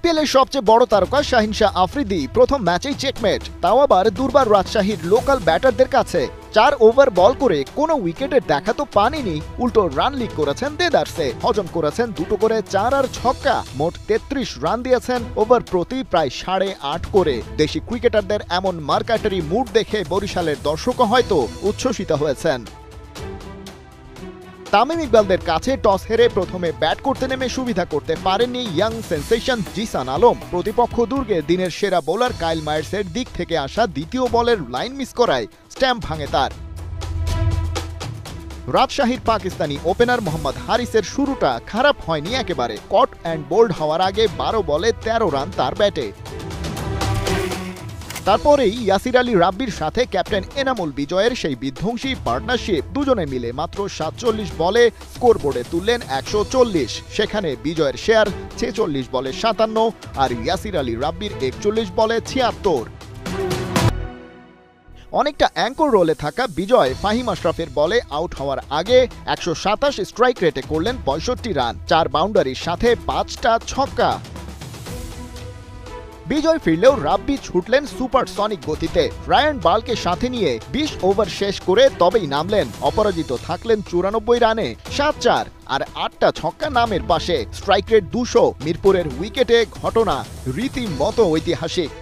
আইপিএলের সবচেয়ে বড় তারকা শাহিন শাহ আফ্রিদি প্রথম ম্যাচেই চেকমেট, তাও আবার দুর্বার রাজশাহীর লোকাল ব্যাটারদের কাছে। 4 ওভার বল করে কোনো উইকেটের দেখা তো পাননি, উল্টো রান লিক করেছেন দেদারসে। হজম করেছেন দুটো করে 4 আর ছক্কা, মোট 33 রান দিয়েছেন ওভার প্রতি প্রায় 8.5 করে। দেশি ক্রিকেটারদের এমন মার্কাটারি মুড দেখে বরিশালের দর্শকও হয়তো উচ্ছ্বসিত হয়েছেন। তামিম ইকবালদের কাছে টস হেরে প্রথমে ব্যাট করতে নেমে সুবিধা করতে পারেননি ইয়াং সেন্সেশন জিসান আলম। প্রতিপক্ষ দুর্গে দিনের সেরা বোলার কাইল মায়ার্সের দিক থেকে আসা দ্বিতীয় বলের লাইন মিস করায় স্ট্যাম্প ভাঙে তার। রাজশাহীর পাকিস্তানি ওপেনার মোহাম্মদ হারিসের শুরুটা খারাপ হয়নি একেবারে। কট অ্যান্ড বোল্ড হওয়ার আগে 12 বলে 13 রান তার ব্যাটে। তারপরেই ইয়াসির আলী রাব্বির সাথে ক্যাপ্টেন এনামুল বিজয়ের সেই বিধ্বংসী পার্টনারশিপ। দুজনে মিলে মাত্র 47 বলে স্কোরবোর্ডে তুললেন 140। সেখানে বিজয়ের শেয়ার 46 বলে 57 আর ইয়াসির আলী রাব্বির 41 বলে 76। অনেকটা অ্যাঙ্কর রোলে থাকা বিজয় ফাহিম আশরাফের বলে আউট হওয়ার আগে 127 স্ট্রাইক রেটে করলেন 65 রান, 4 বাউন্ডারির সাথে 5টা ছক্কা। বিজয় ফিরলেও রাব্বি ছুটলেন সুপারসনিক গতিতে। রায়ান বালকে সাথে নিয়ে 20 ওভার শেষ করে তবেই নামলেন। অপরাজিত থাকলেন 94 রানে, 7-4 আর 8টা ছক্কা নামের পাশে। Strike rate 200। মিরপুরের উইকেটে ঘটনা রীতিমতো ঐতিহাসিক।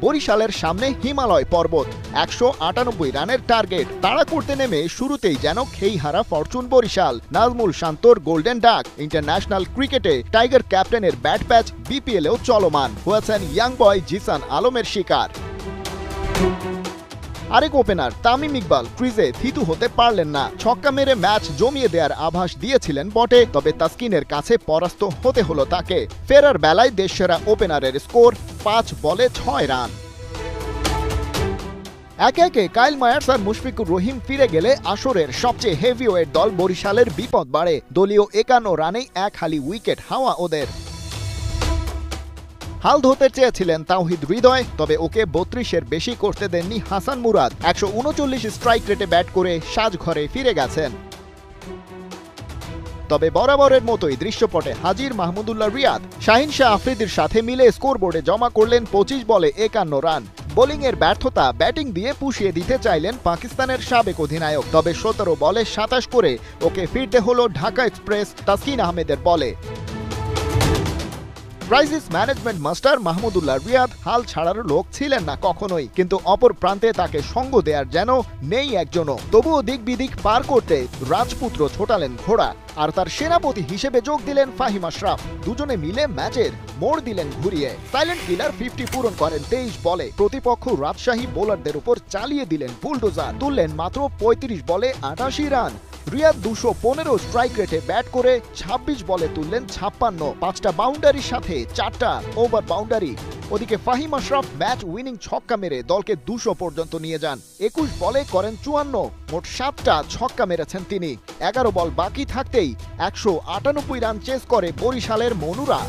বরিশালের সামনে হিমালয় পর্বত, 198 রানের টার্গেট। তাড়া করতে নেমে শুরুতেই যেন খেইহারা ফরচুন বরিশাল। নাজমুল শান্তর গোল্ডেন ডাক। ইন্টারন্যাশনাল ক্রিকেটে টাইগার ক্যাপ্টেনের ব্যাট প্যাচ বিপিএলেও চলমান। হয়েছেন ইয়াং বয় জিসান আলমের শিকার। আরেক ওপেনার তামিম ইকবাল ক্রিজে থিতু হতে পারলেন না। ছক্কা মেরে ম্যাচ জমিয়ে দেওয়ার আভাস দিয়েছিলেন বটে, তবে তাসকিনের কাছে পরাস্ত হতে হলো তাকে। ফেরার বেলায় দেশসেরা ওপেনারের স্কোর 5 বলে 6 রান। একে একে কাইল মায়ার্স আর মুশফিকুর রহিম ফিরে গেলে আসরের সবচেয়ে হেভিওয়েট দল বরিশালের বিপদ বাড়ে। দলীয় 51 রানেই এক হালি উইকেট হাওয়া ওদের। হাল ধরতে চেয়েছিলেন তাওহিদ হৃদয়, তবে ওকে 32-এর বেশি করতে দেননি হাসান মুরাদ। 139 স্ট্রাইক রেটে ব্যাট করে সাজঘরে ফিরে গেছেন। তবে বরাবরের মতোই দৃশ্যপটে হাজির মাহমুদুল্লাহ রিয়াদ। শাহিন শাহ আফ্রিদির সাথে মিলে স্কোরবোর্ডে জমা করলেন 25 বলে 51 রান। বোলিংয়ের ব্যর্থতা ব্যাটিং দিয়ে পুষিয়ে দিতে চাইলেন পাকিস্তানের সাবেক অধিনায়ক, তবে 17 বলে 27 করে ওকে ফিরতে হলো ঢাকা এক্সপ্রেস তাসকিন আহমেদের বলে। Crisis management master Mahmudullah Riyad হাল ছাড়ার লোক ছিলেন না কখনোই, কিন্তু অপর প্রান্তে তাকে সঙ্গ দেয়ার যেন নেই একজনও। তবুও দিক বিদিক পার করতে রাজপুত্র ছোটালেন ঘোড়া, আর তার সেনাপতি হিসেবে যোগ দিলেন ফাহিম আশরাফ। দুজনে মিলে ম্যাচের মোড় দিলেন ঘুরিয়ে। সাইলেন্ট কিলার 50 পূরণ করেন 23 বলে। প্রতিপক্ষ রাজশাহী বোলারদের উপর চালিয়ে দিলেন বুলডোজার। তুললেন মাত্র 35 বলে 88 রান। রিয়াদ 215 স্ট্রাইক রেটে ব্যাট করে 26 বলে তুললেন 56, 5টা বাউন্ডারির সাথে 4টা ওভার বাউন্ডারি। ওদিকে ফাহিম আশরাফ ম্যাচ উইনিং ছক্কা মেরে দলকে 200 পর্যন্ত নিয়ে যান। 21 বলে করেন 54, মোট 7টা ছক্কা মেরেছেন তিনি। 11 বল বাকি থাকতেই 198 রান চেস করে বরিশালের মনুরা।